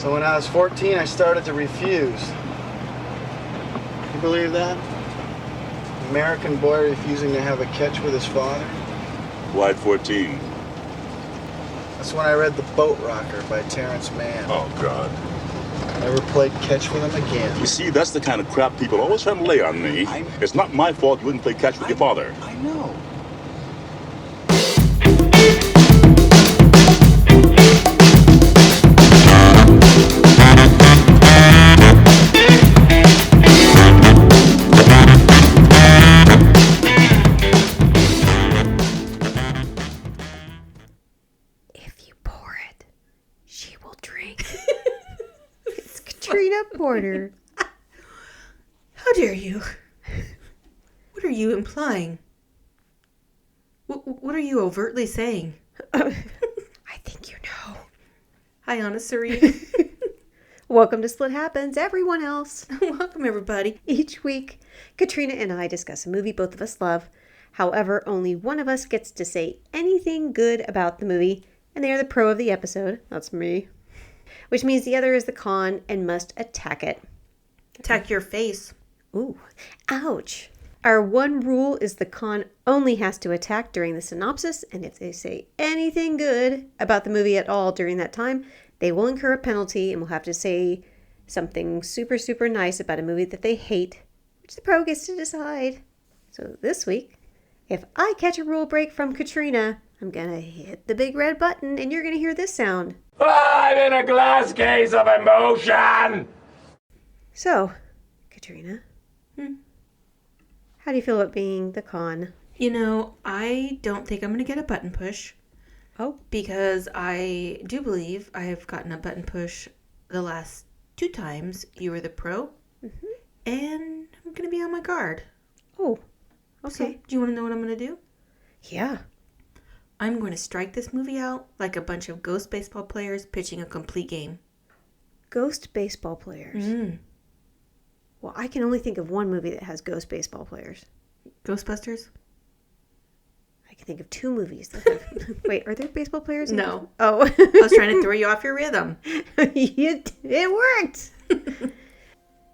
So when I was 14, I started to refuse. You believe that? American boy refusing to have a catch with his father? Why at 14? That's when I read The Boat Rocker by Terrence Mann. Oh, God. Never played catch with him again. You see, that's the kind of crap people always try to lay on me. It's not my fault you wouldn't play catch with your father. I know. If you pour it, she will drink. It's Katrina Porter. How dare you? What are you implying? What are you overtly saying? I think you know. Hi, Anna Serene. Welcome to Split Happens, everyone else. Welcome, everybody. Each week, Katrina and I discuss a movie both of us love. However, only one of us gets to say anything good about the movie, and they are the pro of the episode. That's me. Which means the other is the con and must attack it. Attack your face. Ooh, ouch. Our one rule is the con only has to attack during the synopsis, and if they say anything good about the movie at all during that time, they will incur a penalty and will have to say something super, super nice about a movie that they hate, which the pro gets to decide. So this week, if I catch a rule break from Katrina, I'm gonna hit the big red button and you're gonna hear this sound. I'm in a glass case of emotion! So, Katrina, how do you feel about being the con? You know, I don't think I'm going to get a button push. Oh. Because I do believe I have gotten a button push the last 2 times you were the pro. Mm-hmm. And I'm going to be on my guard. Oh, okay. So, do you want to know what I'm going to do? Yeah. I'm going to strike this movie out like a bunch of ghost baseball players pitching a complete game. Ghost baseball players. Mm. Well, I can only think of one movie that has ghost baseball players. Ghostbusters? I can think of 2 movies that have... Wait, are there baseball players? No. Oh. I was trying to throw you off your rhythm. It worked.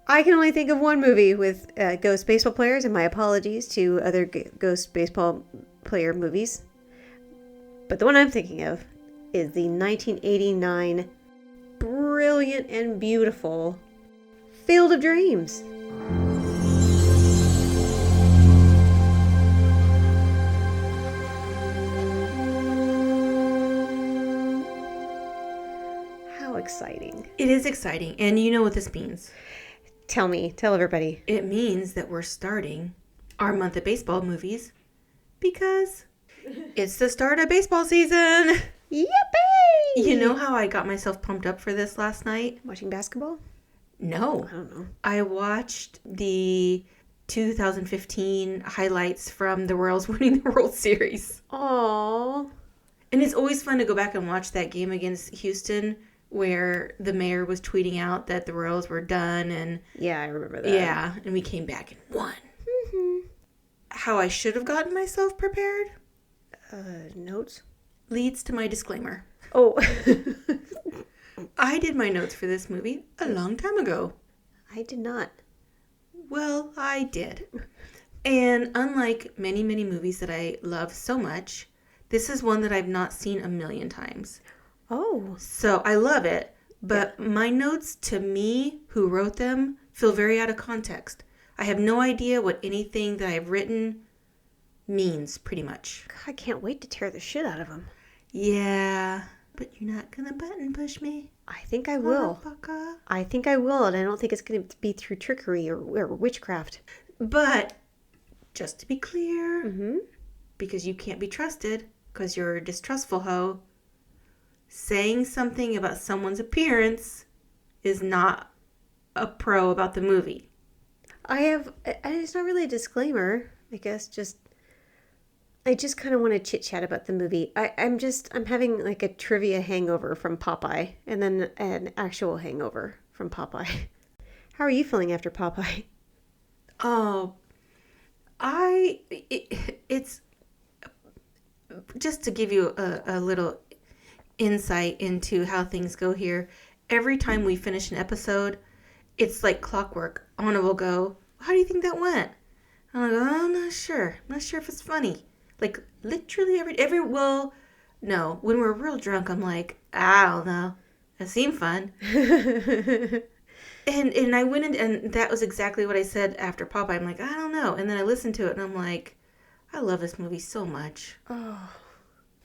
I can only think of one movie with ghost baseball players, and my apologies to other ghost baseball player movies. But the one I'm thinking of is the 1989 brilliant and beautiful Field of Dreams. How exciting. It is exciting. And you know what this means. Tell everybody. It means that we're starting our month of baseball movies because it's the start of baseball season. Yippee! You know how I got myself pumped up for this last night? Watching basketball? No. I don't know. I watched the 2015 highlights from the Royals winning the World Series. Aww. And it's always fun to go back and watch that game against Houston where the mayor was tweeting out that the Royals were done. And Yeah, I remember that. yeah, and we came back and won. Mm-hmm. How I should have gotten myself prepared Notes? leads to my disclaimer. Oh. I did my notes for this movie a long time ago. I did not. Well, I did. And unlike many, many movies that I love so much, this is one that I've not seen a million times. Oh. So I love it, but my notes to me, who wrote them, feel very out of context. I have no idea what anything that I've written means, pretty much. God, I can't wait to tear the shit out of them. Yeah, but you're not gonna button push me. I think I will. Motherfucker. I think I will, and I don't think it's going to be through trickery or witchcraft. But, just to be clear, Mm-hmm. because you can't be trusted, because you're a distrustful hoe, saying something about someone's appearance is not a pro about the movie. It's not really a disclaimer, I guess, I just kind of want to chit chat about the movie. I'm having like a trivia hangover from Popeye and then an actual hangover from Popeye. How are you feeling after Popeye? Oh, it's just to give you a little insight into how things go here. every time we finish an episode, it's like clockwork. Anna will go, how do you think that went? I'm like, oh, I'm not sure. I'm not sure if it's funny. Like, literally well, no. When we're real drunk, I'm like, I don't know. It seemed fun. And I went in, and that was exactly what I said after Popeye. I'm like, I don't know. And then I listened to it, and I'm like, I love this movie so much. Oh.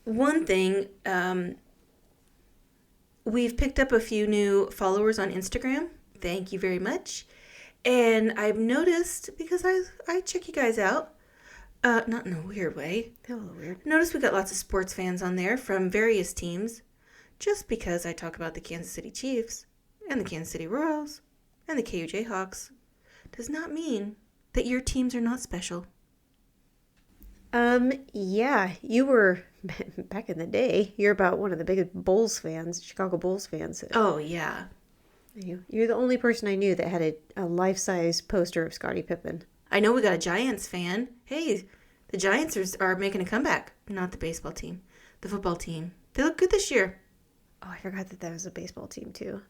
One thing, we've picked up a few new followers on Instagram. Thank you very much. And I've noticed, because I check you guys out, not in a weird way. A little weird. Notice we got lots of sports fans on there from various teams. Just because I talk about the Kansas City Chiefs and the Kansas City Royals and the KU Jayhawks does not mean that your teams are not special. Yeah, you were, back in the day, you're about one of the biggest Bulls fans, Chicago Bulls fans. Oh, yeah. You're the only person I knew that had a life-size poster of Scottie Pippen. I know we got a Giants fan. Hey, the Giants are making a comeback. Not the baseball team. The football team. They look good this year. Oh, I forgot that was a baseball team, too.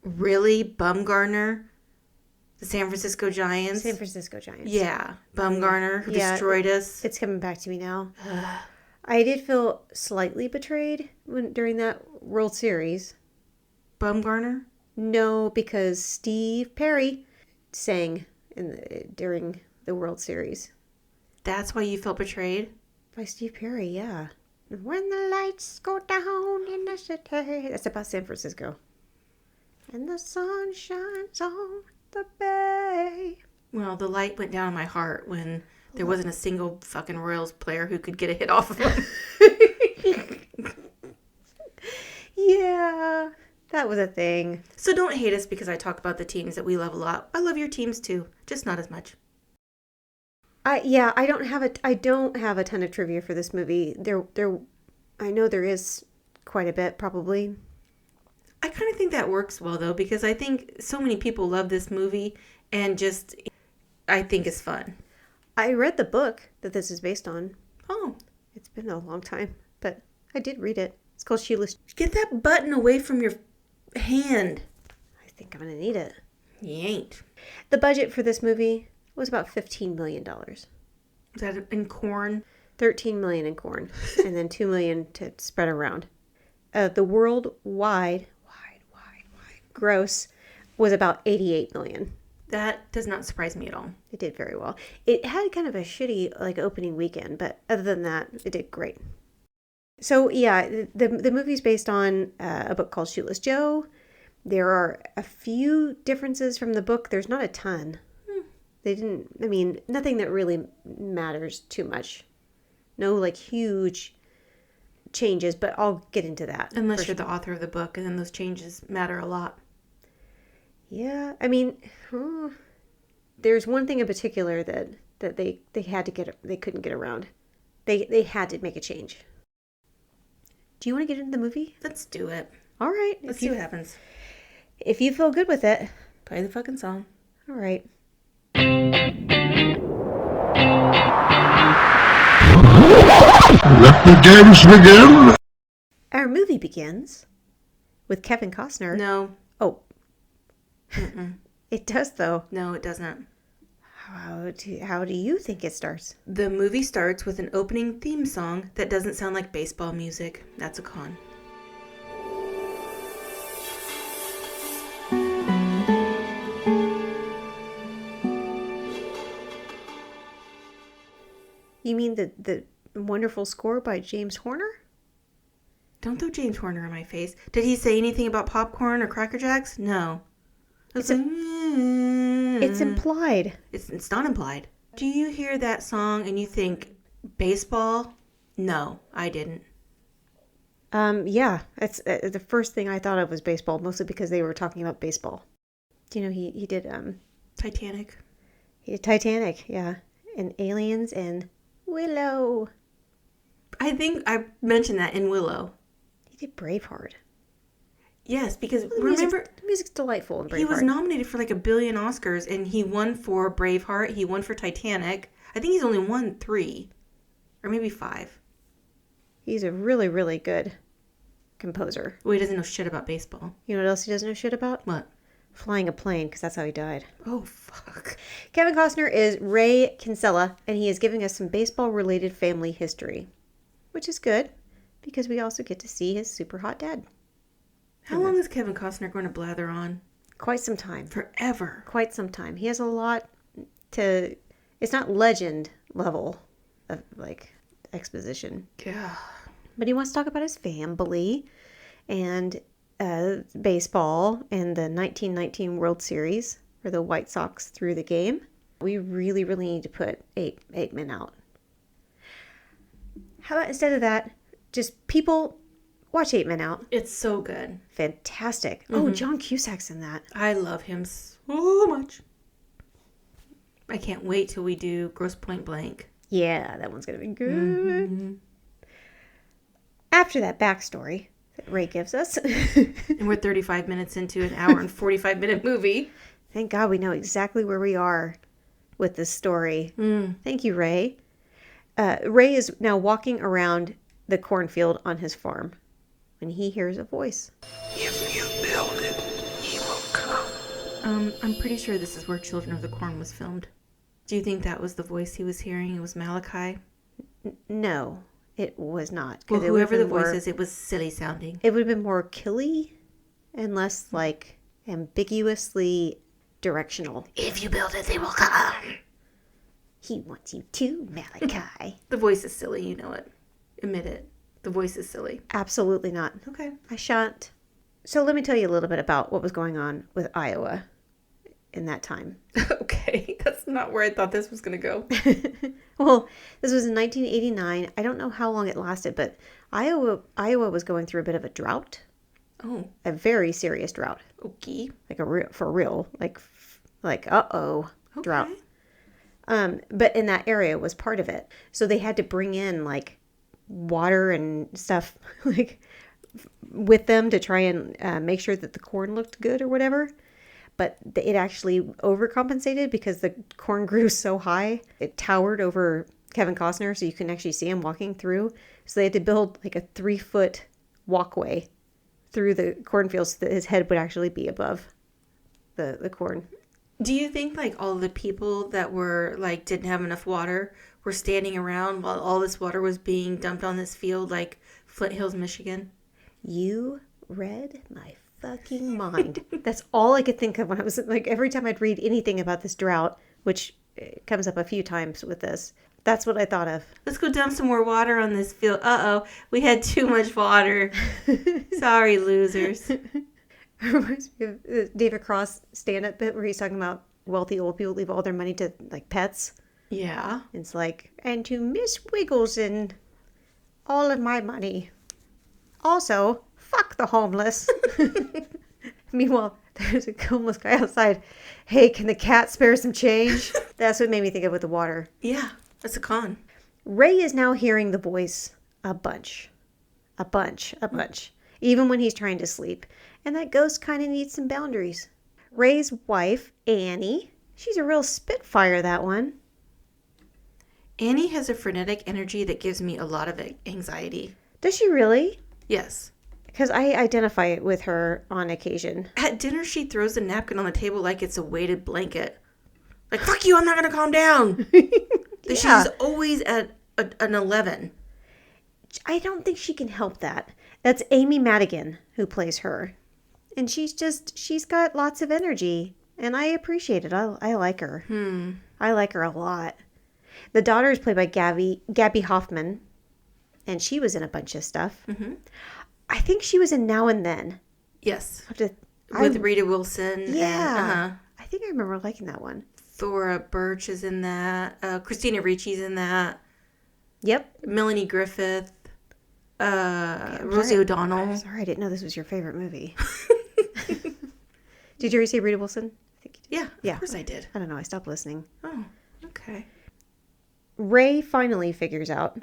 Really? Bumgarner? The San Francisco Giants? San Francisco Giants. Yeah. Bumgarner, who destroyed us. It's coming back to me now. I did feel slightly betrayed during that World Series. Bumgarner? No, because Steve Perry sang during the World Series. That's why you felt betrayed? By Steve Perry, yeah. When the lights go down in the city. That's about San Francisco. And the sun shines on the bay. Well, the light went down in my heart when there wasn't a single fucking Royals player who could get a hit off of him. Yeah, that was a thing. So don't hate us because I talk about the teams that we love a lot. I love your teams too, just not as much. I don't have a ton of trivia for this movie. I know there is quite a bit, probably. I kind of think that works well though, because I think so many people love this movie and I think it's fun. I read the book that this is based on. Oh, It's been a long time, but I did read it. It's called Sheila's. get that button away from your hand. I think I'm gonna need it. You ain't. The budget for this movie was about $15 million. Is that in corn? $13 million in corn, and then $2 million to spread around. The worldwide gross was about $88 million. That does not surprise me at all. It did very well. It had kind of a shitty opening weekend, but other than that, it did great. So yeah, the movie's based on a book called Shoeless Joe. There are a few differences from the book. There's not a ton. Nothing that really matters too much. No huge changes, but I'll get into that. Unless you're the author of the book, and then those changes matter a lot. Yeah, there's one thing in particular that they couldn't get around. They had to make a change. Do you want to get into the movie? Let's do it. All right. Let's see what happens. If you feel good with it. Play the fucking song. All right. Let the games begin. Our movie begins with Kevin Costner. No. Oh. Mm-mm. It does, though. No, it doesn't. How do you think it starts? The movie starts with an opening theme song that doesn't sound like baseball music. That's a con. You mean the wonderful score by James Horner? Don't throw James Horner in my face. Did he say anything about popcorn or Cracker Jacks? No. It's implied. It's not implied. Do you hear that song and you think baseball? No, I didn't. Yeah, that's the first thing I thought of was baseball, mostly because they were talking about baseball. Do you know he did Titanic. He did Titanic, yeah, and Aliens and Willow. I think I mentioned that in Willow. He did Braveheart. Yes, because The music's delightful in Braveheart. he was nominated for 1 billion Oscars, and he won for Braveheart. He won for Titanic. I think he's only won 3, or maybe 5. He's a really, really good composer. Well, he doesn't know shit about baseball. You know what else he doesn't know shit about? What? Flying a plane, because that's how he died. Oh, fuck. Kevin Costner is Ray Kinsella, and he is giving us some baseball-related family history, which is good, because we also get to see his super hot dad. How long is Kevin Costner going to blather on? Quite some time. Forever. Quite some time. He has a lot to... It's not legend level of, like, exposition. Yeah. But he wants to talk about his family and baseball and the 1919 World Series, where the White Sox threw the game. We really, really need to put eight men out. How about instead of that, just people watch 8 Men Out. It's so good. Fantastic. Oh, John Cusack's in that. I love him so much. I can't wait till we do Grosse Point Blank. Yeah, that one's going to be good. After that backstory that Ray gives us. And we're 35 minutes into an hour and 45-minute movie. Thank God we know exactly where we are with this story. Thank you, Ray. Ray is now walking around the cornfield on his farm when he hears a voice. If you build it, he will come. I'm pretty sure this is where Children of the Corn was filmed. Do you think that was the voice he was hearing? It was Malachi? No, it was not. Well, It whoever the would've been voice more- is, it was silly sounding. It would have been more killy and less, like, ambiguously directional. If you build it, they will come. He wants you to, Malachi. The voice is silly, you know it. Admit it. The voice is silly. Absolutely not. Okay. I shan't. So let me tell you a little bit about what was going on with Iowa in that time. Okay. That's not where I thought this was going to go. Well, this was in 1989. I don't know how long it lasted, but Iowa was going through a bit of a drought, Oh, a very serious drought, okay. like for real, like uh-oh, drought. Okay. But in that area was part of it. So they had to bring in like water and stuff like with them to try and make sure that the corn looked good or whatever. But it actually overcompensated because the corn grew so high. It towered over Kevin Costner, so you couldn't actually see him walking through. So they had to build like a 3-foot walkway through the cornfields so that his head would actually be above the corn. Do you think like all the people that were like didn't have enough water were standing around while all this water was being dumped on this field like Flint Hills, Michigan? You read my fucking mind. That's all I could think of when I was like, every time I'd read anything about this drought, which comes up a few times with this, that's what I thought of. Let's go dump some more water on this field. Uh-oh, we had too much water. Sorry, losers. Reminds me of the David Cross stand-up bit where he's talking about wealthy old people leave all their money to like pets. Yeah. It's like, and to Miss Wiggles and all of my money. Also, fuck the homeless. Meanwhile, there's a homeless guy outside. Hey, can the cat spare some change? That's what made me think of with the water. Yeah, that's a con. Ray is now hearing the voice a bunch. Even when he's trying to sleep. And that ghost kind of needs some boundaries. Ray's wife, Annie, she's a real spitfire, that one. Annie has a frenetic energy that gives me a lot of anxiety. Does she really? Yes. Because I identify with her on occasion. At dinner, she throws a napkin on the table like it's a weighted blanket. Like, fuck you, I'm not going to calm down. Yeah. She's always at an 11. I don't think she can help that. That's Amy Madigan who plays her. And she's got lots of energy. And I appreciate it. I like her. I like her a lot. The daughter is played by Gabby Hoffman. And she was in a bunch of stuff. Mm-hmm. I think she was in Now and Then. Yes. With Rita Wilson. Yeah. And, I think I remember liking that one. Thora Birch is in that. Christina Ricci's in that. Yep. Melanie Griffith. I'm Rosie sorry. O'Donnell. I'm sorry, I didn't know this was your favorite movie. Did you already say Rita Wilson? I think you did. Yeah, of course I did. I don't know. I stopped listening. Oh, okay. Ray finally figures out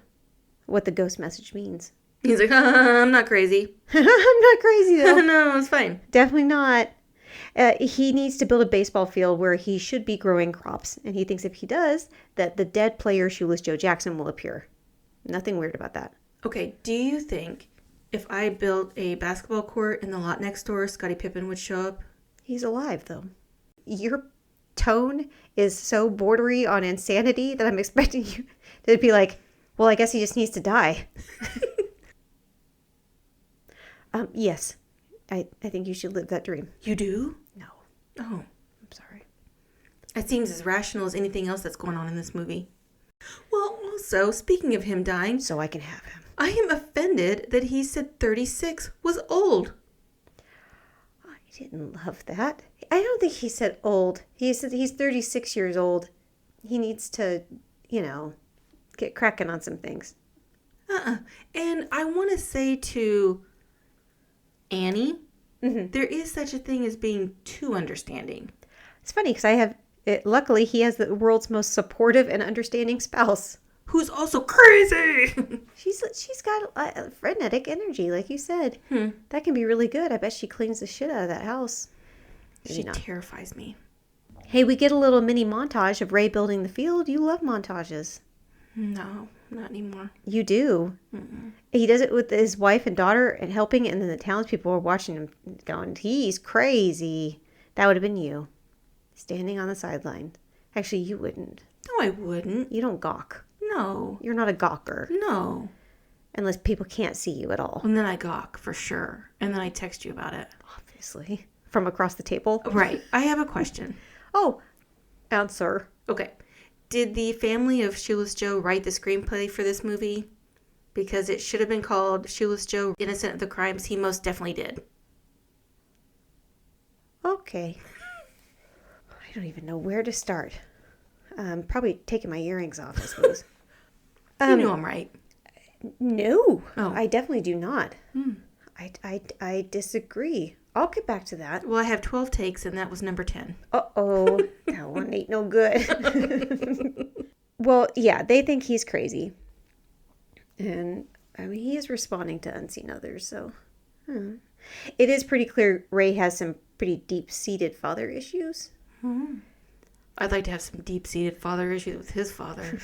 what the ghost message means. He's like, I'm not crazy. I'm not crazy, though. No, it's fine. Definitely not. He needs to build a baseball field where he should be growing crops. And he thinks if he does, that the dead player Shoeless Joe Jackson will appear. Nothing weird about that. Okay, do you think if I built a basketball court in the lot next door, Scottie Pippen would show up. He's alive, though. Your tone is so bordery on insanity that I'm expecting you to be like, well, I guess he just needs to die. Yes. I think you should live that dream. You do? No. Oh. I'm sorry. It seems as rational as anything else that's going on in this movie. Well, also, speaking of him dying, So I can have him. I am offended that he said 36 was old. I didn't love that. I don't think he said old. He said he's 36 years old. He needs to, get cracking on some things. And I want to say to Annie, there is such a thing as being too understanding. It's funny because luckily he has the world's most supportive and understanding spouse. Who's also crazy. She's got a frenetic energy, like you said. That can be really good. I bet she cleans the shit out of that house. She terrifies me. Hey, we get a little mini montage of Ray building the field. You love montages. No, not anymore. You do. He does it with his wife and daughter and helping, and then the townspeople are watching him going, he's crazy. That would have been you, standing on the sideline. Actually, you wouldn't. No, I wouldn't. You don't gawk. No. You're not a gawker. No. Unless people can't see you at all. And then I gawk, for sure. And then I text you about it. Obviously. From across the table. Right. I have a question. Oh, answer. Okay. Did the family of Shoeless Joe write the screenplay for this movie? Because it should have been called Shoeless Joe, Innocent of the Crimes He Most Definitely Did. Okay. I don't even know where to start. Probably taking my earrings off, I suppose. You know I'm right. No, Oh. I definitely do not. I disagree. I'll get back to that. Well, I have 12 takes, and that was number 10. Uh-oh. That one ain't no good. Well, yeah, they think he's crazy. And, I mean, he is responding to unseen others, so... It is pretty clear Ray has some pretty deep-seated father issues. I'd like to have some deep-seated father issues with his father.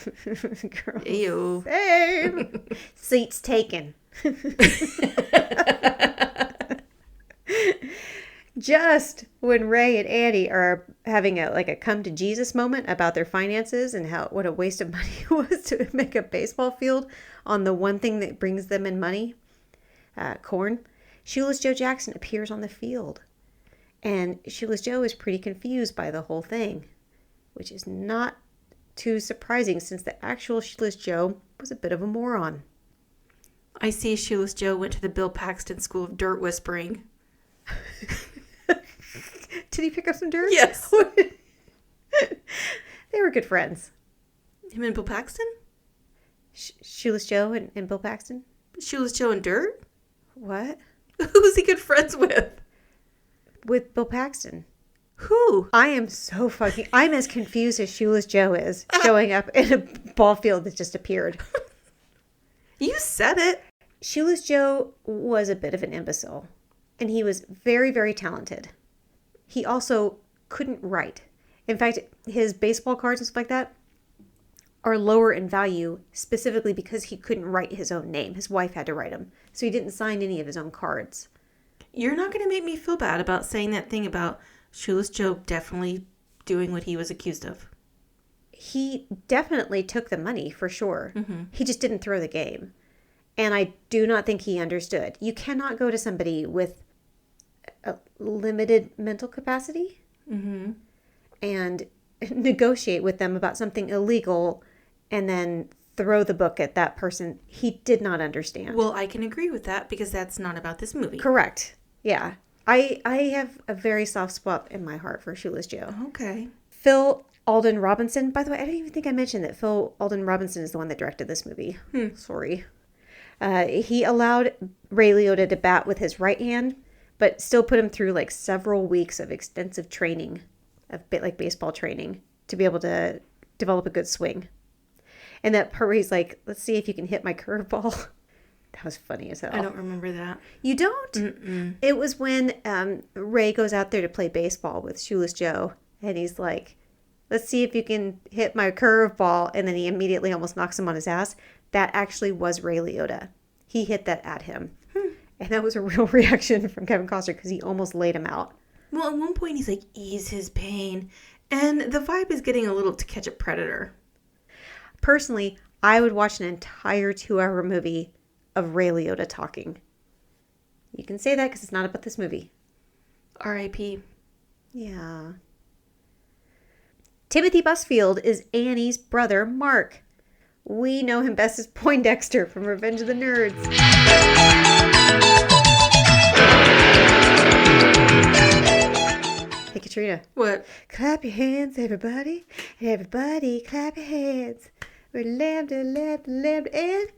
Girl, Ew. same. Seats taken. Just when Ray and Annie are having a come to Jesus moment about their finances and what a waste of money it was to make a baseball field on the one thing that brings them in money, corn, Shoeless Joe Jackson appears on the field. And Shoeless Joe is pretty confused by the whole thing, which is not too surprising since the actual Shoeless Joe was a bit of a moron. I see Shoeless Joe went to the Bill Paxton School of Dirt Whispering. Did he pick up some dirt? Yes. They were good friends. Him and Bill Paxton? Shoeless Joe and Bill Paxton? Shoeless Joe and Dirt? What? Who was he good friends with? With Bill Paxton. Who? I'm as confused as Shoeless Joe is showing up in a ball field that just appeared. You said it. Shoeless Joe was a bit of an imbecile, and he was very, very talented. He also couldn't write. In fact, his baseball cards and stuff like that are lower in value specifically because he couldn't write his own name. His wife had to write them, so he didn't sign any of his own cards. You're not going to make me feel bad about saying that thing about Shoeless Joe definitely doing what he was accused of. He definitely took the money, for sure. He just didn't throw the game. And I do not think he understood. You cannot go to somebody with a limited mental capacity and negotiate with them about something illegal and then throw the book at that person. He did not understand. Well, I can agree with that because that's not about this movie. Correct. Yeah. I have a very soft spot in my heart for Shoeless Joe. Okay. Phil Alden Robinson. By the way, I don't even think I mentioned that Phil Alden Robinson is the one that directed this movie. Sorry. He allowed Ray Liotta to bat with his right hand, but still put him through like several weeks of extensive training, a bit like baseball training, to be able to develop a good swing. And that part where he's like, let's see if you can hit my curveball. That was funny as hell. I don't remember that. You don't? Mm-mm. It was when Ray goes out there to play baseball with Shoeless Joe, and he's like, let's see if you can hit my curveball, and then he immediately almost knocks him on his ass. That actually was Ray Liotta. He hit that at him. And that was a real reaction from Kevin Costner because he almost laid him out. Well, at one point he's like, ease his pain. And the vibe is getting a little To Catch a Predator. Personally, I would watch an entire 2-hour movie of Ray Liotta talking. You can say that because it's not about this movie. R.I.P. Yeah. Timothy Busfield is Annie's brother, Mark. We know him best as Poindexter from Revenge of the Nerds. Hey, Katrina. What? Clap your hands, everybody. Everybody, clap your hands. We're lambda, and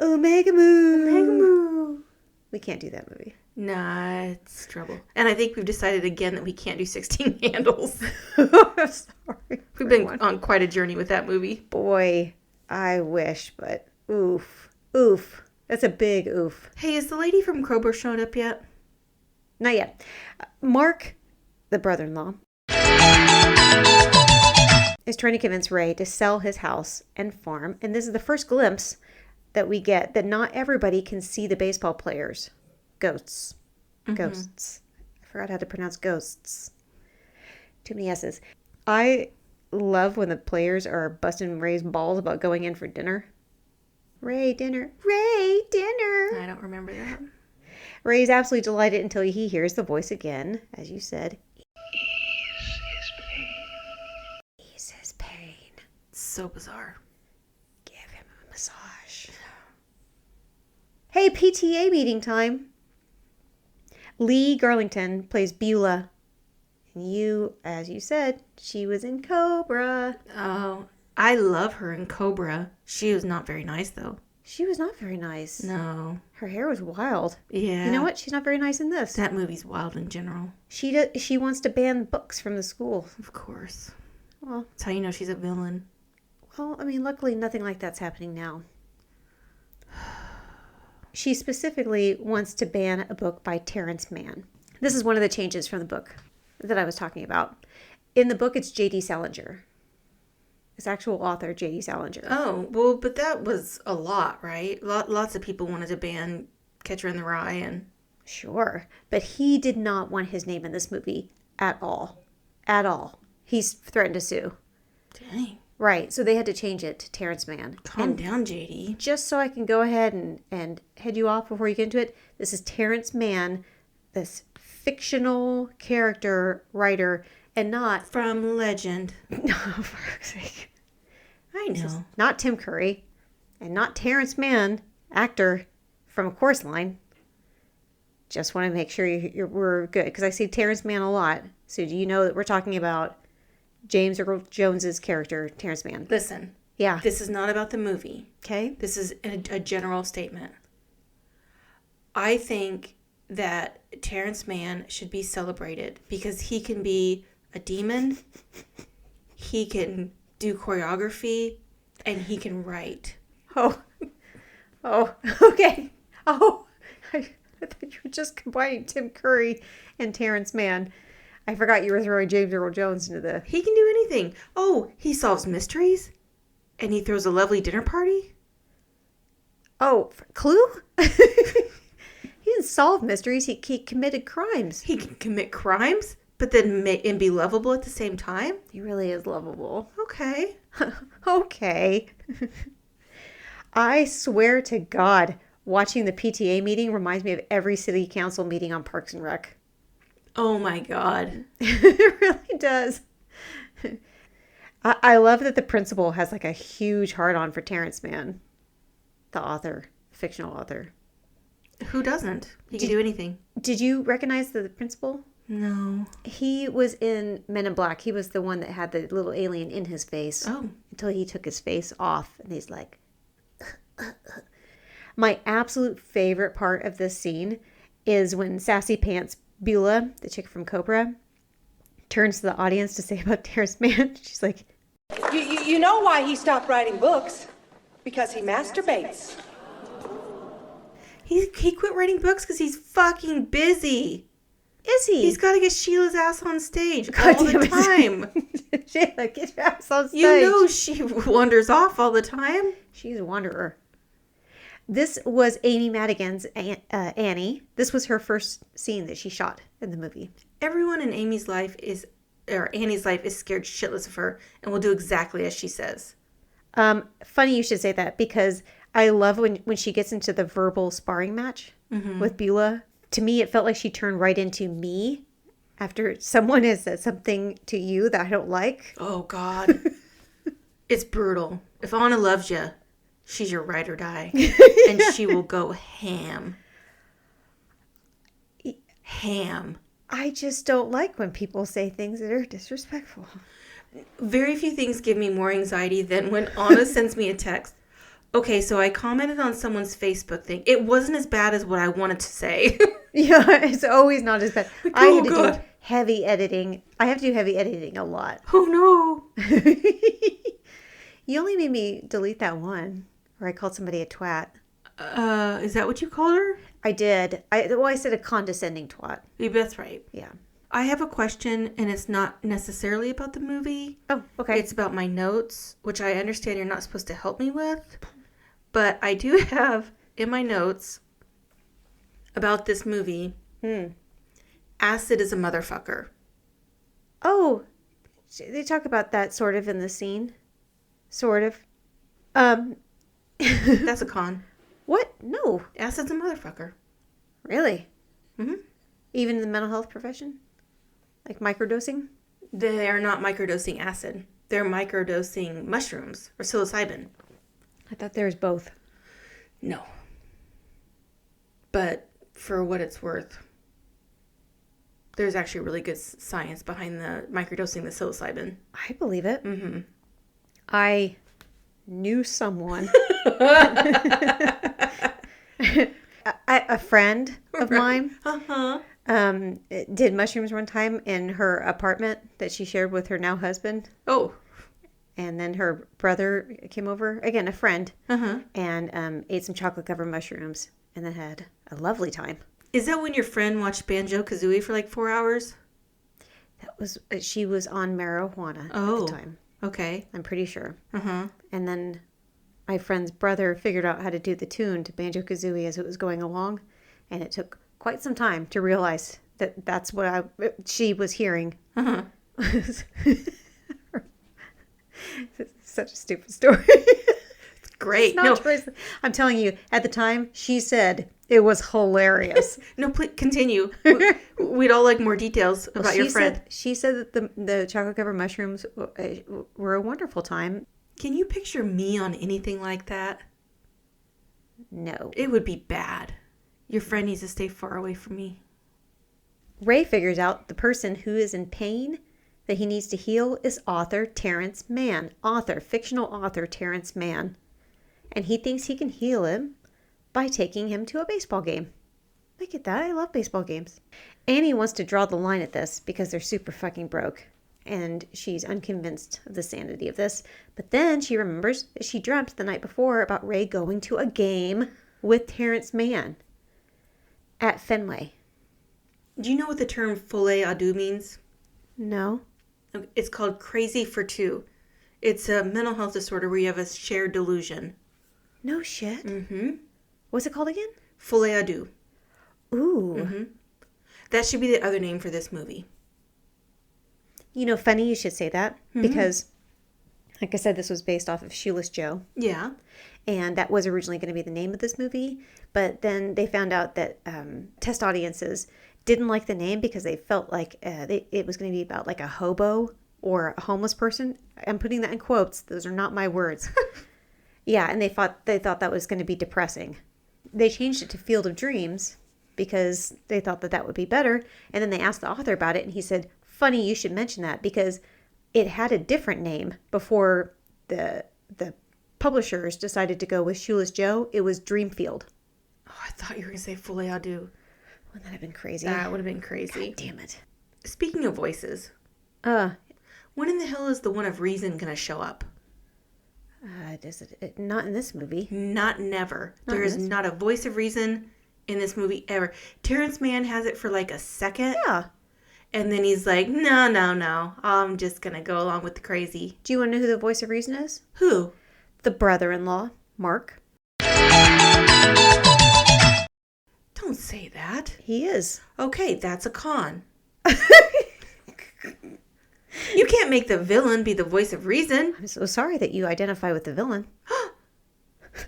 Omega Moo. We can't do that movie. Nah, it's trouble. And I think we've decided again that we can't do 16 handles. I'm sorry. We've been on quite a journey with that movie. Boy, I wish, but oof. Oof. That's a big oof. Hey, is the lady from Cobra showed up yet? Not yet. Mark, the brother-in-law, is trying to convince Ray to sell his house and farm. And this is the first glimpse that we get that not everybody can see the baseball players. Ghosts. Ghosts. I forgot how to pronounce ghosts. Too many S's. I love when the players are busting Ray's balls about going in for dinner. Ray, dinner. Ray, dinner. I don't remember that. Ray's absolutely delighted until he hears the voice again, as you said. Ease his pain. Ease his pain. So bizarre. Give him a massage. Hey, PTA meeting time. Lee Garlington plays Beulah. And you, as you said, she was in Cobra. Oh, I love her in Cobra. She was not very nice, though. She was not very nice. No. Her hair was wild. Yeah. You know what? She's not very nice in this. That movie's wild in general. She wants to ban books from the school. Of course. Well, That's how you know she's a villain. I mean, luckily nothing like that's happening now. She specifically wants to ban a book by Terrence Mann. This is one of the changes from the book that I was talking about. In the book, it's J.D. Salinger. It's actual author J.D. Salinger. Oh, well, but that was a lot, right? Lots of people wanted to ban Catcher in the Rye and... Sure, but he did not want his name in this movie at all. At all. He's threatened to sue. Dang. Right, so they had to change it to Terrence Mann. Calm down, JD. Just so I can go ahead and head you off before you get into it, this is Terrence Mann, this fictional character writer, and not... From Legend. No, for fuck's sake. I know. Not Tim Curry, and not Terrence Mann, actor from A Chorus Line. Just want to make sure we're good, because I see Terrence Mann a lot. So do you know that we're talking about James Earl Jones's character, Terrence Mann? Listen. Yeah. This is not about the movie. Okay. This is a general statement. I think that Terrence Mann should be celebrated because he can be a demon, he can do choreography, and he can write. Oh, okay. Oh, I thought you were just combining Tim Curry and Terrence Mann. I forgot you were throwing James Earl Jones into the... He can do anything. Oh, he solves mysteries, and he throws a lovely dinner party. Oh, Clue? He didn't solve mysteries. He committed crimes. He can commit crimes, but then and be lovable at the same time. He really is lovable. Okay. Okay. I swear to God, watching the PTA meeting reminds me of every city council meeting on Parks and Rec. Oh my God. It really does. I love that the principal has like a huge heart-on for Terrence Mann, the author, fictional author. Who doesn't? He can do anything. Did you recognize the principal? No. He was in Men in Black. He was the one that had the little alien in his face. Oh. Until he took his face off. And he's like... My absolute favorite part of this scene is when Sassy Pants Beulah, the chick from Cobra, turns to the audience to say about Terrence Mann. She's like... You know why he stopped writing books? Because he masturbates. He quit writing books because he's fucking busy. Is he? He's got to get Sheila's ass on stage God all the damn it. time. Sheila, get your ass on stage. You know she wanders off all the time. She's a wanderer. This was Amy Madigan's Annie. This was her first scene that she shot in the movie. Everyone in Annie's life is scared shitless of her and will do exactly as she says. Funny you should say that, because I love when she gets into the verbal sparring match with Beulah. To me, it felt like she turned right into me after someone has said something to you that I don't like. Oh, God. It's brutal. If Anna loves you, she's your ride or die. And she will go ham. Ham. I just don't like when people say things that are disrespectful. Very few things give me more anxiety than when Anna sends me a text. Okay, so I commented on someone's Facebook thing. It wasn't as bad as what I wanted to say. Yeah, it's always not as bad. Like, I oh, had to God. do heavy editing. I have to do heavy editing a lot. Oh, no. You only made me delete that one where I called somebody a twat. Is that what you called her? I did. I said a condescending twat. Yeah, that's right. Yeah. I have a question, and it's not necessarily about the movie. Oh, okay. It's about my notes, which I understand you're not supposed to help me with. But I do have in my notes about this movie, acid is a motherfucker. Oh, they talk about that sort of in the scene. Sort of. That's a con. What? No. Acid's a motherfucker. Really? Mm-hmm. Even in the mental health profession? Like microdosing? They are not microdosing acid. They're microdosing mushrooms or psilocybin. I thought there was both. No. But for what it's worth, there's actually really good science behind the microdosing the psilocybin. I believe it. Mm-hmm. I knew someone. A friend of mine did mushrooms one time in her apartment that she shared with her now husband. Oh. And then her brother came over, again, a friend, and ate some chocolate-covered mushrooms and then had a lovely time. Is that when your friend watched Banjo-Kazooie for like 4 hours? That was, she was on marijuana at the time. Okay. I'm pretty sure. And then my friend's brother figured out how to do the tune to Banjo-Kazooie as it was going along, and it took quite some time to realize that that's what she was hearing. Such a stupid story. It's great. No, I'm telling you, at the time, she said it was hilarious. No, please continue. We'd all like more details about your friend. She said that the chocolate-covered mushrooms were a wonderful time. Can you picture me on anything like that? No. It would be bad. Your friend needs to stay far away from me. Ray figures out the person who is in pain that he needs to heal is author Terrence Mann. Fictional author Terrence Mann. And he thinks he can heal him by taking him to a baseball game. I get that. I love baseball games. Annie wants to draw the line at this because they're super fucking broke. And she's unconvinced of the sanity of this. But then she remembers that she dreamt the night before about Ray going to a game with Terrence Mann at Fenway. Do you know what the term folie à deux means? No. It's called crazy for two. It's a mental health disorder where you have a shared delusion. No shit. Mm-hmm. What's it called again? Folie à deux. Ooh. Mm-hmm. That should be the other name for this movie. You know, funny you should say that because, like I said, this was based off of Shoeless Joe. Yeah. And that was originally going to be the name of this movie. But then they found out that test audiences didn't like the name because they felt like it was going to be about like a hobo or a homeless person. I'm putting that in quotes. Those are not my words. Yeah, and they thought that was going to be depressing. They changed it to Field of Dreams because they thought that would be better. And then they asked the author about it, and he said, funny you should mention that because it had a different name before the publishers decided to go with Shoeless Joe. It was Dreamfield. Oh, I thought you were going to say folie à deux. Wouldn't that have been crazy? That would have been crazy. God damn it. Speaking of voices, when in the hell is the one of reason going to show up? Does it not in this movie? Not never. There is not a voice of reason in this movie ever. Terrence Mann has it for like a second. Yeah. And then he's like, no. I'm just going to go along with the crazy. Do you want to know who the voice of reason is? Who? The brother-in-law, Mark. Don't say that. He is. Okay, that's a con. You can't make the villain be the voice of reason. I'm so sorry that you identify with the villain.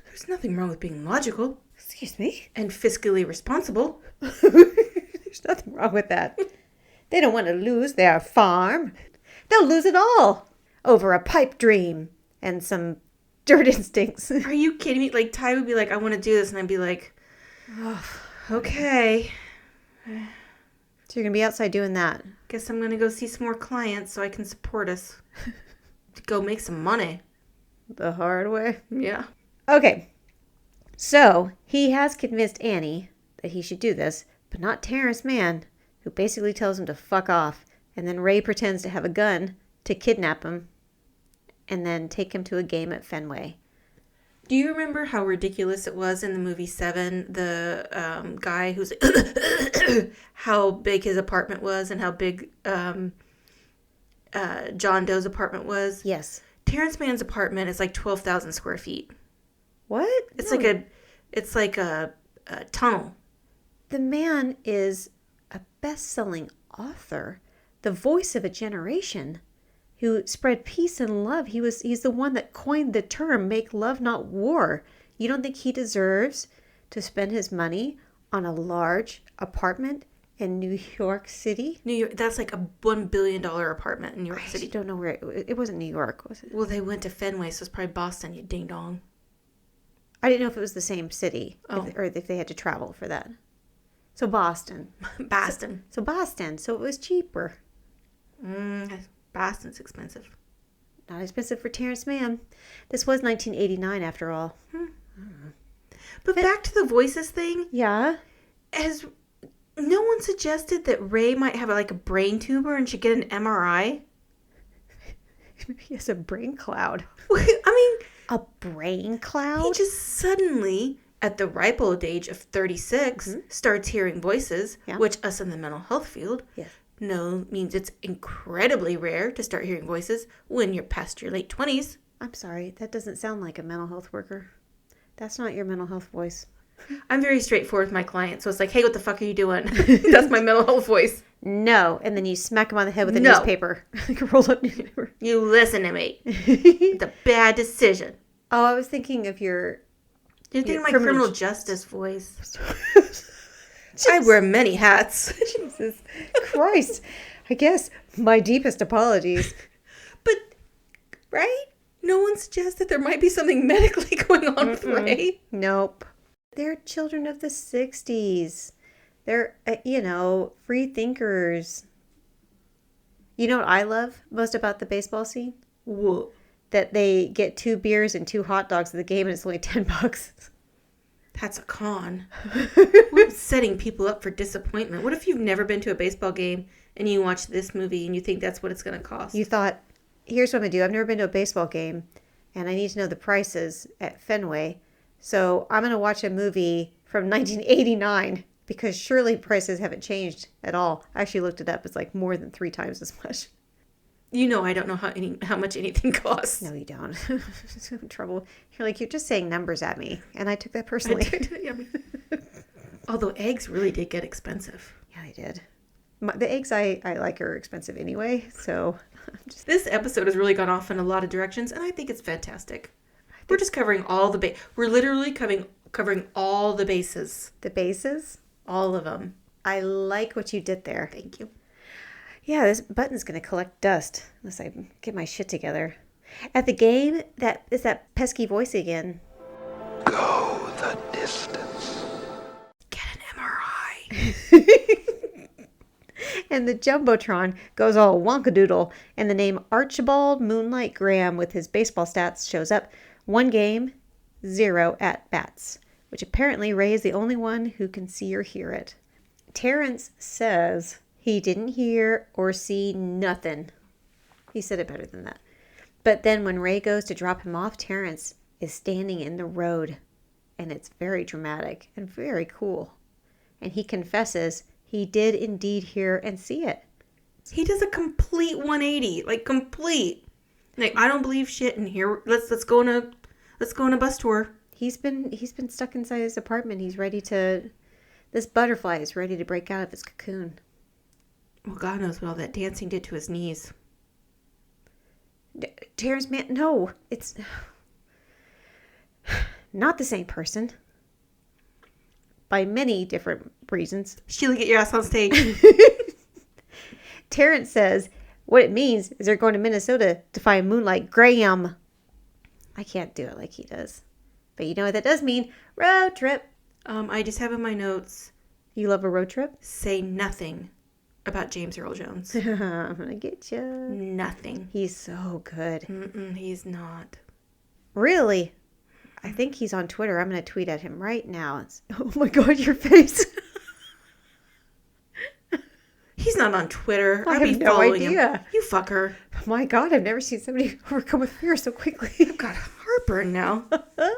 There's nothing wrong with being logical Excuse me? and fiscally responsible. There's nothing wrong with that. They don't want to lose their farm. They'll lose it all over a pipe dream and some dirt instincts. Are you kidding me? Like, Ty would be like, I want to do this. And I'd be like, oh, okay. So you're going to be outside doing that. Guess I'm going to go see some more clients so I can support us. Go make some money. The hard way. Yeah. Okay. So he has convinced Annie that he should do this, but not Terrence Mann, who basically tells him to fuck off. And then Ray pretends to have a gun to kidnap him and then take him to a game at Fenway. Do you remember how ridiculous it was in the movie Seven? The guy who's how big his apartment was and how big John Doe's apartment was. Yes. Terrence Mann's apartment is like 12,000 square feet. What? It's No. like a tunnel. The man is a best-selling author, the voice of a generation, who spread peace and love. He's the one that coined the term "make love, not war." You don't think he deserves to spend his money on a large apartment in New York City? New York. That's like a $1 billion apartment in New York I City. just don't know where it wasn't New York, was it? Well, they went to Fenway, so it's probably Boston. You ding dong. I didn't know if it was the same city or if they had to travel for that. So Boston. Boston. So Boston. So it was cheaper. Boston's expensive. Not expensive for Terrence Mann. This was 1989 after all. But back to the voices thing. Yeah. Has no one suggested that Ray might have like a brain tumor and should get an MRI? He has a brain cloud. I mean, A brain cloud? he just suddenly, at the ripe old age of 36, starts hearing voices, Yeah. which us in the mental health field Yes. know means it's incredibly rare to start hearing voices when you're past your late 20s. I'm sorry. That doesn't sound like a mental health worker. That's not your mental health voice. I'm very straightforward with my clients, so it's like, hey, what the fuck are you doing? That's my mental health voice. No. And then you smack him on the head with a No. newspaper. Like a roll-up newspaper. You listen to me. It's a bad decision. Oh, I was thinking of your... You're thinking Your my criminal criminal justice voice. I wear many hats. Jesus Christ. I guess my deepest apologies. But, right? No one suggested there might be something medically going on with Ray. Nope. They're children of the 60s. They're, free thinkers. You know what I love most about the baseball scene? Whoa. That they get 2 beers and 2 hot dogs at the game and it's only $10. That's a con. We're setting people up for disappointment. What if you've never been to a baseball game and you watch this movie and you think that's what it's going to cost? You thought, here's what I'm going to do. I've never been to a baseball game and I need to know the prices at Fenway. So I'm going to watch a movie from 1989 because surely prices haven't changed at all. I actually looked it up. It's like more than 3 times as much. You know I don't know how much anything costs. No, you don't. I'm in trouble. You're just saying numbers at me. And I took that personally. Although eggs really did get expensive. Yeah, they did. The eggs I like are expensive anyway. So This episode has really gone off in a lot of directions, and I think it's fantastic. We're just covering all the We're literally covering all the bases. the bases, All of them. I like what you did there. Thank you. Yeah, this button's going to collect dust unless I get my shit together. At the game, that is that pesky voice again. Go the distance. Get an MRI. And the Jumbotron goes all wonkadoodle, and the name Archibald Moonlight Graham with his baseball stats shows up. 1 game, 0 at-bats, which apparently Ray is the only one who can see or hear it. Terrence says he didn't hear or see nothing. He said it better than that. But then when Ray goes to drop him off, Terrence is standing in the road. And it's very dramatic and very cool. And he confesses he did indeed hear and see it. He does a complete 180, like complete. Like, I don't believe shit in here. Let's go on a bus tour. He's been stuck inside his apartment. This butterfly is ready to break out of its cocoon. Well, God knows what all that dancing did to his knees. Terrence Mann, no, it's not the same person. By many different reasons. Sheila, get your ass on stage. Terrence says what it means is they're going to Minnesota to find Moonlight Graham. I can't do it like he does. But you know what that does mean? Road trip. I just have in my notes, You love a road trip? say nothing about James Earl Jones. I'm going to get you. Nothing. He's so good. He's not. Really? I think he's on Twitter. I'm going to tweet at him right now. Oh my God, your face. He's not on Twitter. I I'd be have no following him. idea. You fucker. Oh my God, I've never seen somebody overcome with fear so quickly. I've got heartburn now. I'd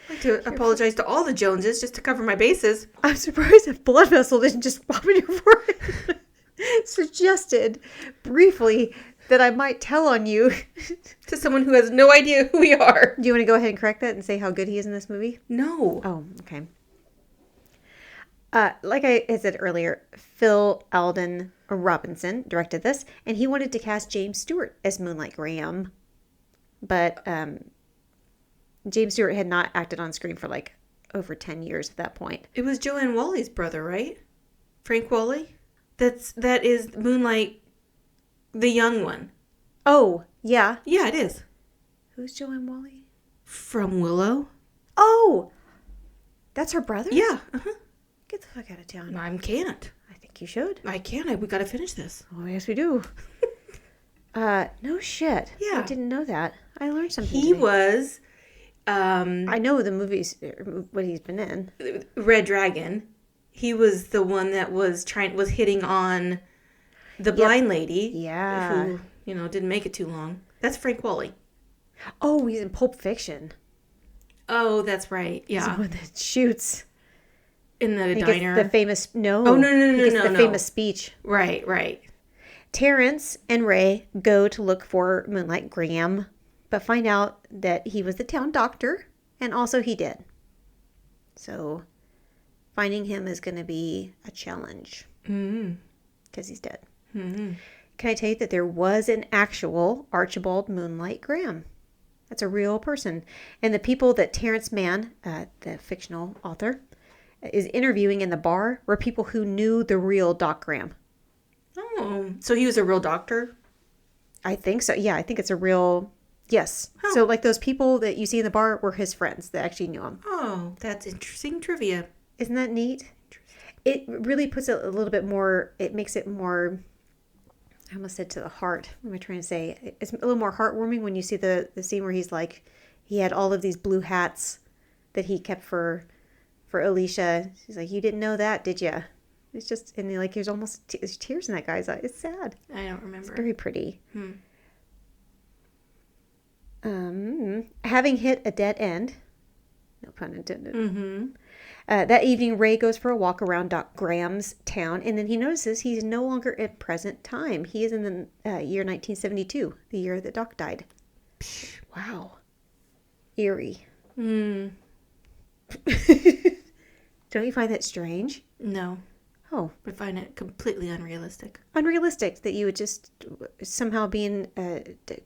like to apologize to all the Joneses just to cover my bases. I'm surprised that blood vessel didn't just pop in your forehead. Suggested briefly that I might tell on you. To someone who has no idea who we are. Do you want to go ahead and correct that and say how good he is in this movie? No. Oh, okay. Like I said earlier, Phil Alden Robinson directed this, and he wanted to cast James Stewart as Moonlight Graham. But James Stewart had not acted on screen for like over 10 years at that point. It was Joanne Wally's brother, right? Frank Wally? That is Moonlight, the young one. Oh, yeah. Yeah, it is. Who's Joanne Wally? From Willow? Oh! That's her brother? Yeah. Uh-huh. Get the fuck out of town. I can't. I think you should. I can't. We got to finish this. Oh, yes, we do. No shit. Yeah. I didn't know that. I learned something He today. was I know the movies, what he's been in. Red Dragon. He was the one that was hitting on the blind lady. Yeah. Who, didn't make it too long. That's Frank Wally. Oh, he's in Pulp Fiction. Oh, that's right. He's the Yeah. one that shoots. In the He gets diner. the famous, no. Oh, no, He gets the no. famous speech. Right. Terrence and Ray go to look for Moonlight Graham, but find out that he was the town doctor, and also he did. So, finding him is going to be a challenge. Because he's dead. Can I tell you that there was an actual Archibald Moonlight Graham? That's a real person. And the people that Terrence Mann, the fictional author, is interviewing in the bar were people who knew the real Doc Graham. Oh, so he was a real doctor? I think so. Yeah, I think it's a real... Yes. Oh. So, like, those people that you see in the bar were his friends that actually knew him. Oh, that's interesting trivia. Isn't that neat? It really puts it a little bit more... It makes it more... I almost said to the heart. What am I trying to say? It's a little more heartwarming when you see the scene where he's like... He had all of these blue hats that he kept for Alicia. She's like, you didn't know that, did you? It's just... And, like, there's almost tears in that guy's eye. It's sad. I don't remember. It's very pretty. Having hit a dead end, no pun intended, that evening Ray goes for a walk around Doc Graham's town, and then he notices he's no longer in present time. He is in the year 1972, the year that Doc died. Wow. Eerie. Don't you find that strange? No. Oh. I find it completely unrealistic. Unrealistic that you would just somehow be in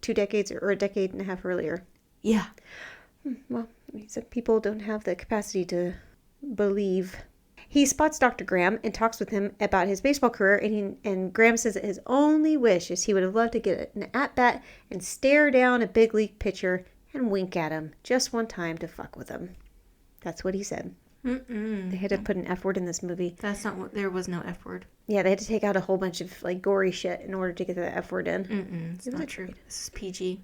2 decades or a decade and a half earlier. Yeah. Well, some people don't have the capacity to believe. He spots Dr. Graham and talks with him about his baseball career, and Graham says that his only wish is he would have loved to get an at-bat and stare down a big league pitcher and wink at him just one time to fuck with him. That's what he said. They had to put an F word in this movie. That's not what... There was no F word. Yeah, they had to take out a whole bunch of like gory shit in order to get the F word in. It's not true. This is PG.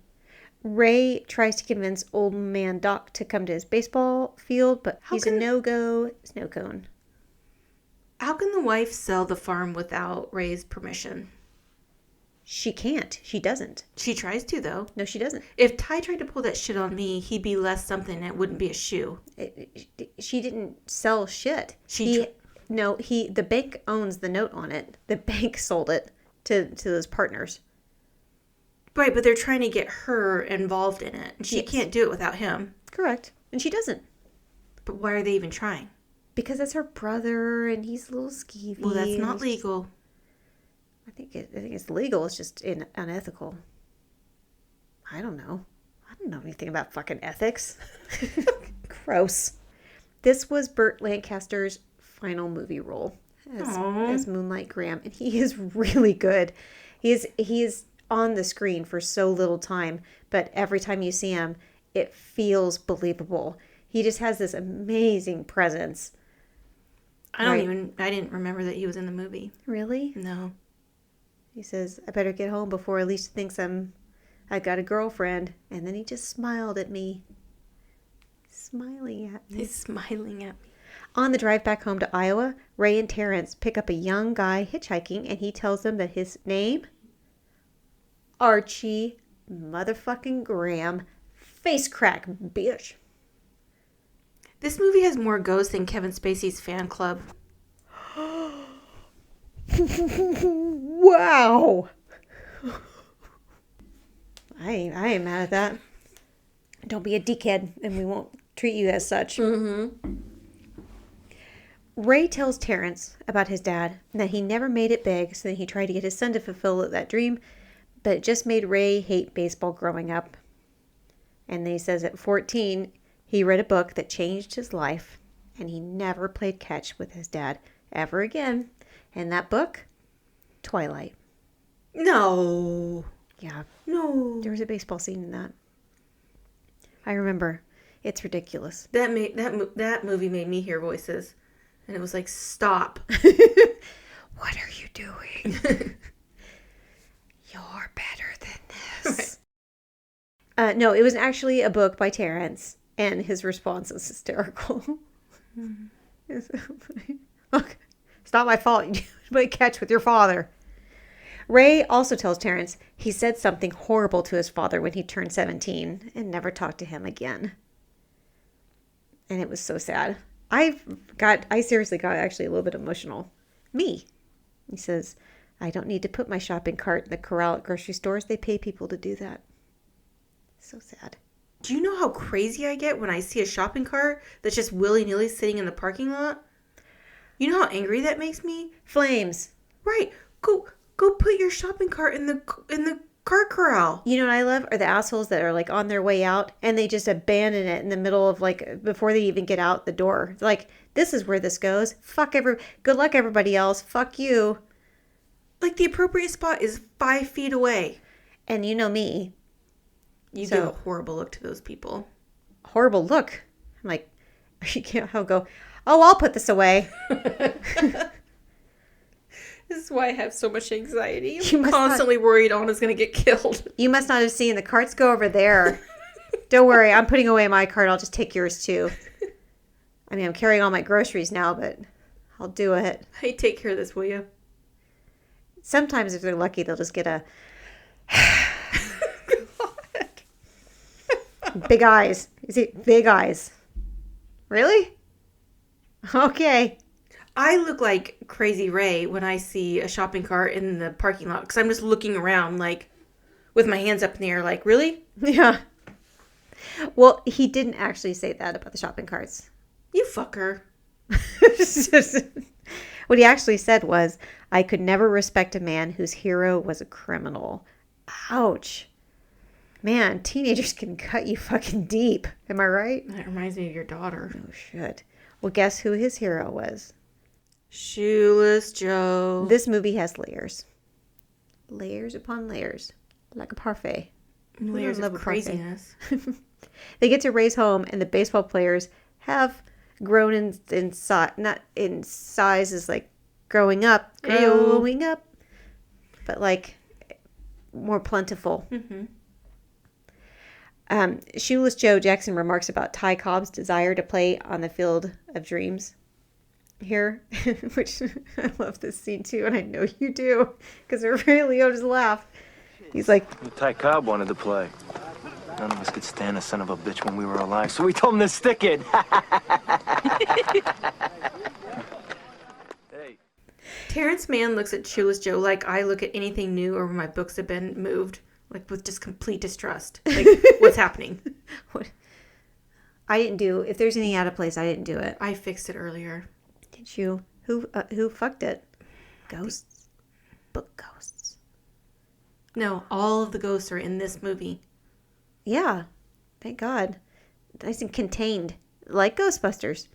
Ray tries to convince old man Doc to come to his baseball field, but he's a no-go snow cone. How can the wife sell the farm without Ray's permission? She can't. She doesn't. She tries to, though. No, she doesn't. If Ty tried to pull that shit on me, he'd be less something. It wouldn't be a shoe. She didn't sell shit. The bank owns the note on it. The bank sold it to those partners. Right, but they're trying to get her involved in it. And she Yes. can't do it without him. Correct. And she doesn't. But why are they even trying? Because that's her brother, and he's a little skeevy. Well, that's and not legal. I think it's legal. It's just unethical. I don't know. I don't know anything about fucking ethics. Gross. This was Burt Lancaster's final movie role as Moonlight Graham, and he is really good. He is on the screen for so little time, but every time you see him, it feels believable. He just has this amazing presence. I didn't remember that he was in the movie. Really? No. He says, I better get home before Alicia thinks I got a girlfriend. And then he just smiled at me. Smiling at me. He's smiling at me. On the drive back home to Iowa, Ray and Terrence pick up a young guy hitchhiking, and he tells them that his name? Archie motherfucking Graham. Face crack, bitch. This movie has more ghosts than Kevin Spacey's fan club. Wow. I ain't mad at that. Don't be a dickhead, and we won't treat you as such. Mm-hmm. Ray tells Terrence about his dad and that he never made it big, so that he tried to get his son to fulfill that dream, but it just made Ray hate baseball growing up. And then he says at 14, he read a book that changed his life, and he never played catch with his dad ever again. And that book, Twilight. No. Yeah. No. There was a baseball scene in that. I remember. It's ridiculous. That movie made me hear voices. And it was like, stop. What are you doing? You're better than this. Right. No, it was actually a book by Terrence. And his response was hysterical. Look, it's not my fault. You play catch with your father. Ray also tells Terrence he said something horrible to his father when he turned 17 and never talked to him again. And it was so sad. I seriously got actually a little bit emotional. Me. He says, I don't need to put my shopping cart in the corral at grocery stores. They pay people to do that. So sad. Do you know how crazy I get when I see a shopping cart that's just willy-nilly sitting in the parking lot? You know how angry that makes me? Flames. Right. Go put your shopping cart in the cart corral. You know what I love? Are the assholes that are like on their way out and they just abandon it in the middle of like before they even get out the door. Like, this is where this goes. Good luck everybody else. Fuck you. Like, the appropriate spot is 5 feet away. And you know me. You give a horrible look to those people. Horrible look. I'm like, I'll go, I'll put this away. This is why I have so much anxiety. I'm constantly worried Anna's going to get killed. You must not have seen the carts go over there. Don't worry, I'm putting away my cart. I'll just take yours too. I mean, I'm carrying all my groceries now, but I'll do it. Hey, take care of this, will you? Sometimes if they're lucky, they'll just get a... Big eyes. You see, big eyes. Really? Okay. I look like Crazy Ray when I see a shopping cart in the parking lot because I'm just looking around like with my hands up in the air like, really? Yeah. Well, he didn't actually say that about the shopping carts. You fucker. What he actually said was, I could never respect a man whose hero was a criminal. Ouch. Man, teenagers can cut you fucking deep. Am I right? That reminds me of your daughter. Oh, shit. Well, guess who his hero was? Shoeless Joe. This movie has layers. Layers upon layers. Like a parfait. Layers of craziness. They get to Ray's home, and the baseball players have grown in size. Not in size as like growing up. But like more plentiful. Mm-hmm. Shoeless Joe Jackson remarks about Ty Cobb's desire to play on the field of dreams here, which I love this scene too, and I know you do, because Ray Leo just laugh. He's like, Ty Cobb wanted to play. None of us could stand a son of a bitch when we were alive, so we told him to stick it. Hey. Terrence Mann looks at Shoeless Joe like I look at anything new or when my books have been moved. Like, with just complete distrust. Like, what's happening? What? I didn't do. If there's any out of place, I didn't do it. I fixed it earlier. Did you? Who fucked it? Ghosts? Book ghosts. No, all of the ghosts are in this movie. Yeah. Thank God. Nice and contained. Like Ghostbusters.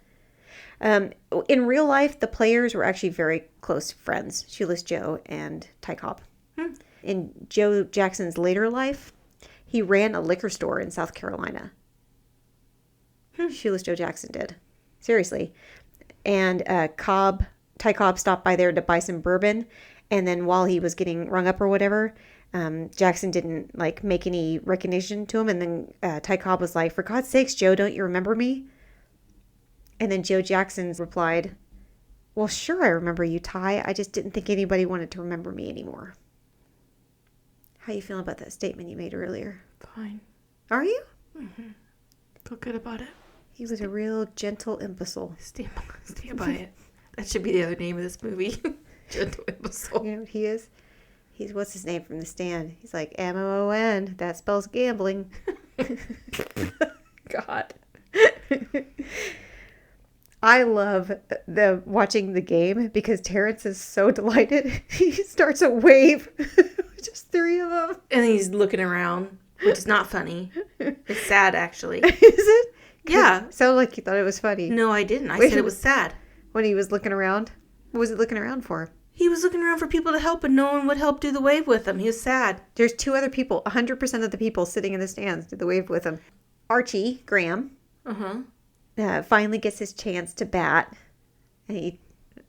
In real life, the players were actually very close friends. Shoeless Joe and Ty Cobb. In Joe Jackson's later life, he ran a liquor store in South Carolina. Shoeless Joe Jackson did. Seriously. And Ty Cobb stopped by there to buy some bourbon. And then while he was getting rung up or whatever, Jackson didn't like make any recognition to him. And then Ty Cobb was like, "For God's sakes, Joe, don't you remember me?" And then Joe Jackson replied, "Well, sure, I remember you, Ty. I just didn't think anybody wanted to remember me anymore." How you feeling about that statement you made earlier? Fine. Are you? Mm-hmm. Feel good about it. He was a real gentle imbecile. Stand by it. That should be the other name of this movie. Gentle imbecile. You know what he is? He's, what's his name from The Stand? He's like, M-O-O-N. That spells gambling. God. I love watching the game because Terrence is so delighted. He starts a wave. Just three of them. And he's looking around, which is not funny. It's sad, actually. Is it? Yeah. It sounded like you thought it was funny. No, I didn't. I said it was sad. When he was looking around? What was he looking around for? He was looking around for people to help, and no one would help do the wave with him. He was sad. There's two other people. 100% of the people sitting in the stands did the wave with him. Archie Graham finally gets his chance to bat. And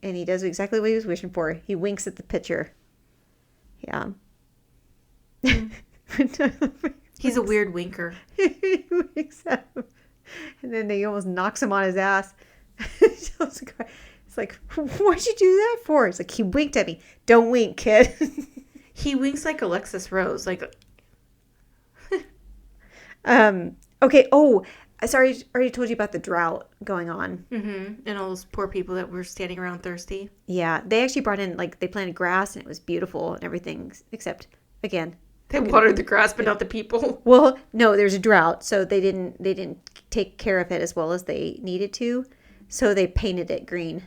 he does exactly what he was wishing for. He winks at the pitcher. Yeah. He's a weird winker. He winks at him. And then he almost knocks him on his ass. It's like, what'd you do that for? It's like, he winked at me. Don't wink, kid. He winks like Alexis Rose. Like, okay. Oh, sorry. I already told you about the drought going on. and all those poor people that were standing around thirsty. Yeah. They actually brought in, like, they planted grass and it was beautiful and everything, except, again, They watered the grass, but not the people. well, no, there's a drought. So they didn't take care of it as well as they needed to. So they painted it green.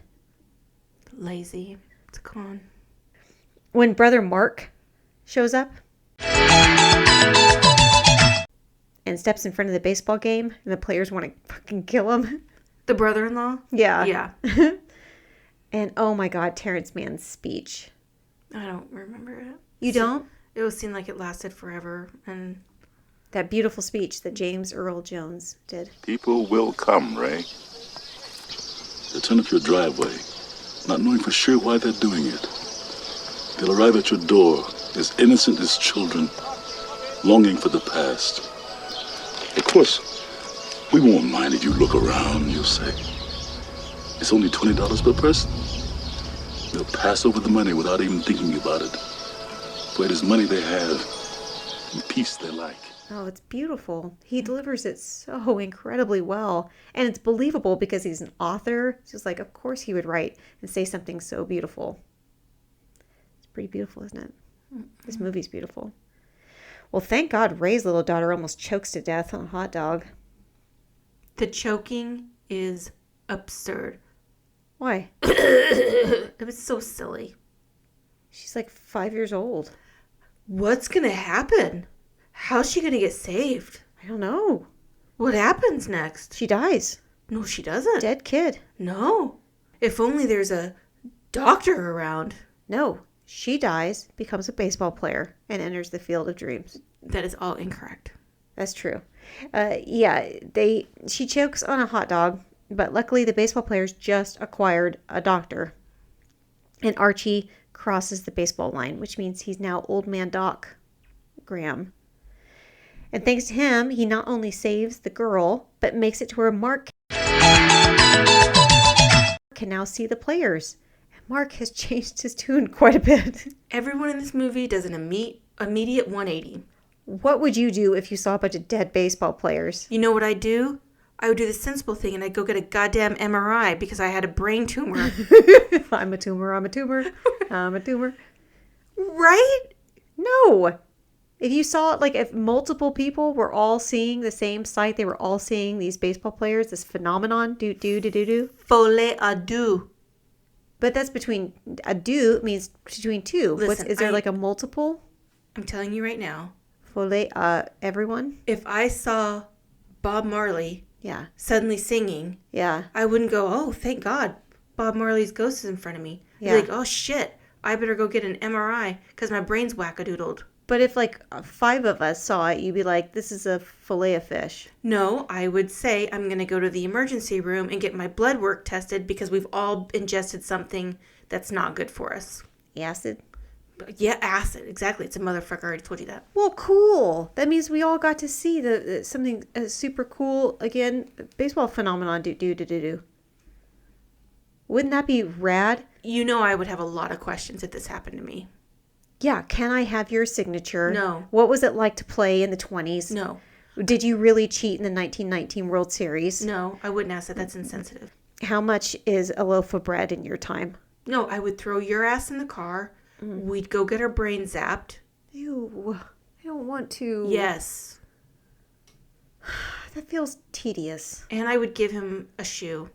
Lazy. It's a con. When Brother Mark shows up and steps in front of the baseball game and the players want to fucking kill him. The brother-in-law? Yeah. Yeah. And oh my God, Terrence Mann's speech. I don't remember it. You don't? It was seemed like it lasted forever. And That beautiful speech that James Earl Jones did. People will come, Ray. They'll turn up your driveway, not knowing for sure why they're doing it. They'll arrive at your door as innocent as children, longing for the past. Of course, we won't mind if you look around, you'll say. It's only $20 per person. They'll pass over the money without even thinking about it. For it is money they have, and peace they like. Oh, it's beautiful. He delivers it so incredibly well. And it's believable because he's an author. It's just like, of course he would write and say something so beautiful. It's pretty beautiful, isn't it? This movie's beautiful. Well, thank God Ray's little daughter almost chokes to death on a hot dog. the choking is absurd. Why? It was so silly. She's like 5 years old. What's going to happen? How's she going to get saved? I don't know. What happens next? She dies. No, she doesn't. Dead kid. No. If only there's a doctor around. No. She dies, becomes a baseball player, and enters the field of dreams. That is all incorrect. That's true. She chokes on a hot dog, but luckily the baseball players just acquired a doctor. And Archie crosses the baseball line, which means he's now Old Man Doc Graham. And thanks to him, he not only saves the girl, but makes it to where Mark can now see the players. And Mark has changed his tune quite a bit. Everyone in this movie does an immediate 180. What would you do if you saw a bunch of dead baseball players? You know what I'd do? I would do the sensible thing and I'd go get a goddamn MRI because I had a brain tumor. I'm a tumor. I'm a tumor. I'm a tumor. Right? No. If you saw it, like if multiple people were all seeing the same sight, they were all seeing these baseball players, this phenomenon, do. Folie à deux. But that's between, a deux means between two. Listen, Is there like a multiple? I'm telling you right now. Folie, everyone? If I saw Bob Marley Yeah. suddenly singing, Yeah. I wouldn't go, oh, thank God, Bob Marley's ghost is in front of me. Yeah. I'd be like, oh, shit, I better go get an MRI because my brain's wackadoodled. But if like 5 of us saw it, you'd be like, this is a fillet of fish. No, I would say I'm going to go to the emergency room and get my blood work tested because we've all ingested something that's not good for us. Acid? Yeah, acid. Exactly. It's a motherfucker. I already told you that. Well, cool. That means we all got to see the something super cool, again, baseball phenomenon, do. Wouldn't that be rad? You know I would have a lot of questions if this happened to me. Yeah, can I have your signature? No. What was it like to play in the 20s? No. Did you really cheat in the 1919 World Series? No, I wouldn't ask that. That's insensitive. How much is a loaf of bread in your time? No, I would throw your ass in the car. We'd go get our brain zapped. Ew, I don't want to. Yes. That feels tedious. And I would give him a shoe.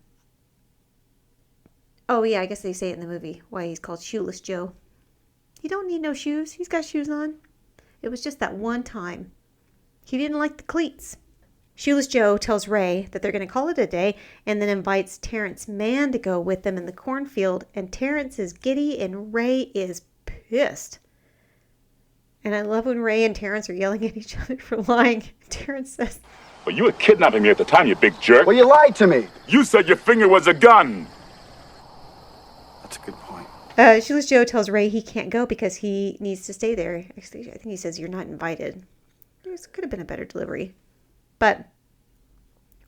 Oh, yeah, I guess they say it in the movie, why he's called Shoeless Joe. He don't need no shoes. He's got shoes on. It was just that one time. He didn't like the cleats. Shoeless Joe tells Ray that they're going to call it a day and then invites Terrence Mann to go with them in the cornfield. And Terrence is giddy and Ray is pissed. And I love when Ray and Terrence are yelling at each other for lying. Terrence says, Well, you were kidnapping me at the time, you big jerk. Well, you lied to me. You said your finger was a gun. That's a good point. Shoeless Joe tells Ray he can't go because he needs to stay there. Actually, I think he says, you're not invited. This could have been a better delivery. But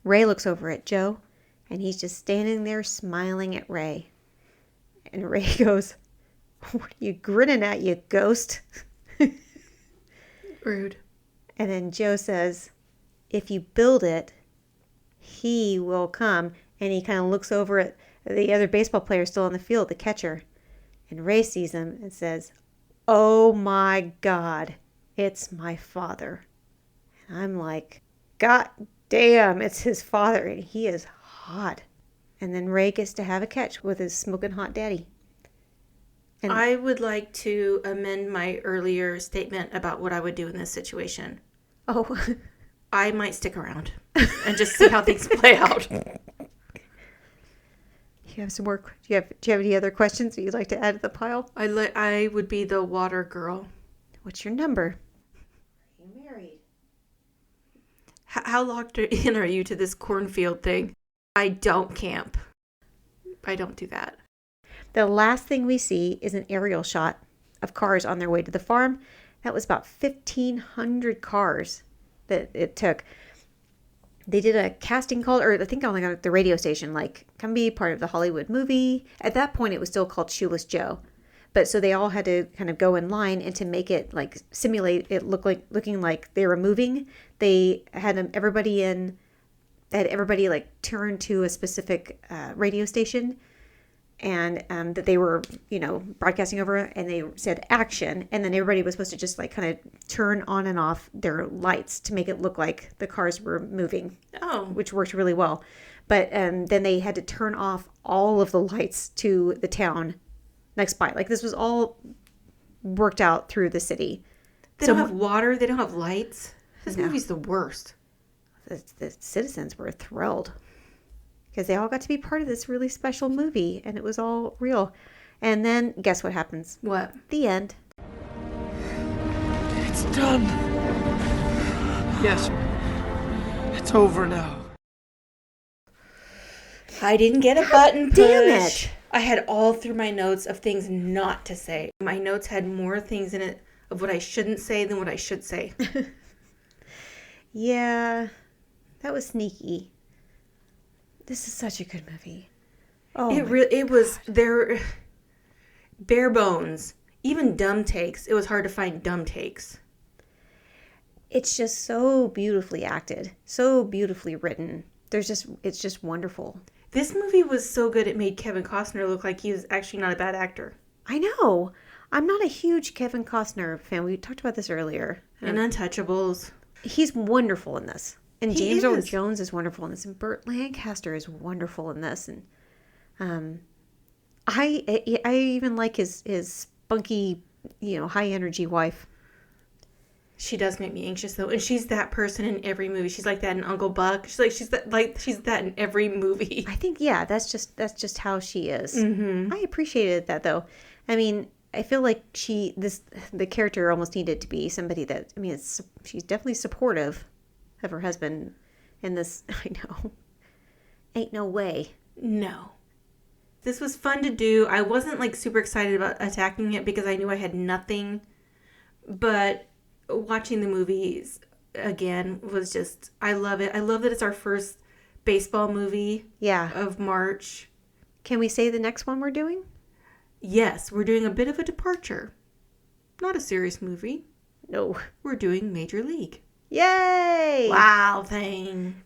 Ray looks over at Joe, and he's just standing there smiling at Ray. And Ray goes, what are you grinning at, you ghost? Rude. And then Joe says, if you build it, he will come. And he kind of looks over at the other baseball player still on the field, the catcher. And Ray sees him and says, oh my God, it's my father. And I'm like, God damn, it's his father. And he is hot. And then Ray gets to have a catch with his smoking hot daddy. And I would like to amend my earlier statement about what I would do in this situation. oh, I might stick around and just see how things play out. you have some more. Do you have any other questions that you'd like to add to the pile? I would be the water girl. What's your number? Are you married? How locked in are you to this cornfield thing? I don't camp. I don't do that. The last thing we see is an aerial shot of cars on their way to the farm. That was about 1,500 cars that it took. They did a casting call, or I think on like the radio station, like, come be part of the Hollywood movie. At that point, it was still called Shoeless Joe. But so they all had to kind of go in line, and to make it like simulate it looking like they were moving, they had everybody like turn to a specific radio station, and that they were, broadcasting over, and they said action, and then everybody was supposed to just like kind of turn on and off their lights to make it look like the cars were moving. Oh. Which worked really well. But then they had to turn off all of the lights to the town next by. Like, this was all worked out through the city. They don't have water. They don't have lights. This movie's the worst. The citizens were thrilled because they all got to be part of this really special movie, and it was all real. And then guess what happens? What? The end. It's done. Yes. It's over now. I didn't get a button push. Damn it. I had all through my notes of things not to say. My notes had more things in it of what I shouldn't say than what I should say. Yeah, that was sneaky. This is such a good movie. Oh, It was there, bare bones. Even dumb takes. It was hard to find dumb takes. it's just so beautifully acted, so beautifully written. It's just wonderful. This movie was so good it made Kevin Costner look like he was actually not a bad actor. I know. I'm not a huge Kevin Costner fan. We talked about this earlier. And Untouchables. He's wonderful in this. And He James Earl is. Jones is wonderful in this. And Burt Lancaster is wonderful in this. And I even like his spunky, high energy wife. She does make me anxious though, and she's that person in every movie. She's like that in Uncle Buck. She's that in every movie. I think that's just how she is. Mm-hmm. I appreciated that though. I mean, I feel like the character almost needed to be somebody that, I mean, she's definitely supportive of her husband in this. I know. Ain't no way. No. This was fun to do. I wasn't like super excited about attacking it because I knew I had nothing, but watching the movies again was just, I love it. I love that it's our first baseball movie of March. Can we say the next one we're doing? Yes, we're doing a bit of a departure. Not a serious movie. No. We're doing Major League. Yay! Wow thing.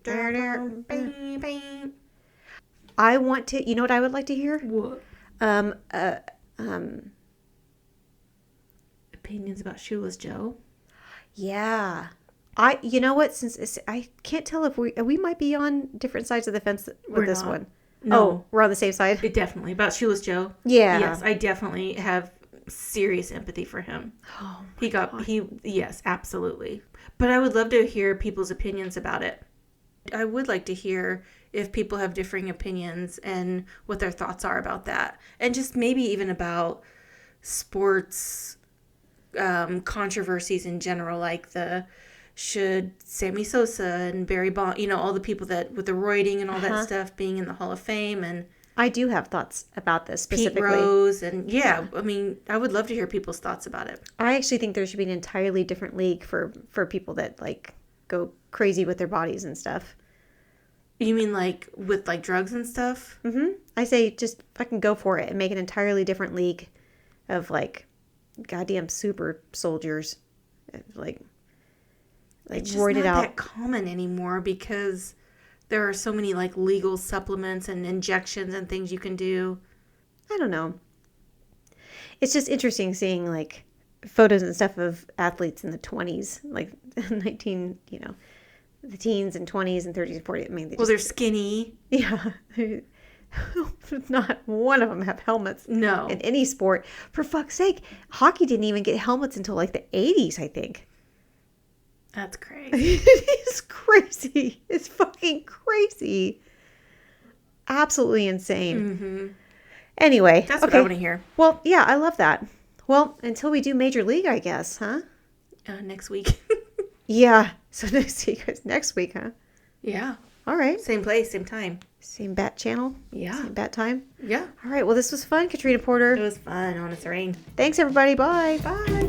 I want to, you know what I would like to hear? What? Opinions about Shoeless Joe. Yeah. You know what? Since I can't tell if we might be on different sides of the fence with We're this not. one. No. Oh, we're on the same side? Definitely. About Shoeless Joe. Yeah. Yes, I definitely have serious empathy for him. Oh, yes, absolutely. But I would love to hear people's opinions about it. I would like to hear if people have differing opinions and what their thoughts are about that. And just maybe even about sports controversies in general, like should Sammy Sosa and Barry Bonds, all the people that with the roiding and all that stuff being in the Hall of Fame, and I do have thoughts about this specifically. Pete Rose, and I mean, I would love to hear people's thoughts about it. I actually think there should be an entirely different league for people that like go crazy with their bodies and stuff. You mean like with like drugs and stuff? Mm-hmm. I say just fucking go for it and make an entirely different league of like goddamn super soldiers, like it's just roided not out. that common anymore because there are so many like legal supplements and injections and things you can do. I don't know. It's just interesting seeing like photos and stuff of athletes in the 20s, like 19, the teens and 20s and 30s and 40s. I mean, they're skinny. Yeah. Not one of them have helmets. No. In any sport. For fuck's sake, hockey didn't even get helmets until like the 80s, I think. That's crazy. It is crazy. It's fucking crazy. Absolutely insane. Mm-hmm. Anyway. That's what I want to hear. Well, yeah, I love that. Well, until we do Major League, I guess, huh? Next week. Yeah. So next week, huh? Yeah. All right. Same place, same time. Same bat channel? Yeah. Same bat time? Yeah. All right. Well, this was fun, Katrina Porter. It was fun. Honest Rain. Thanks, everybody. Bye. Bye.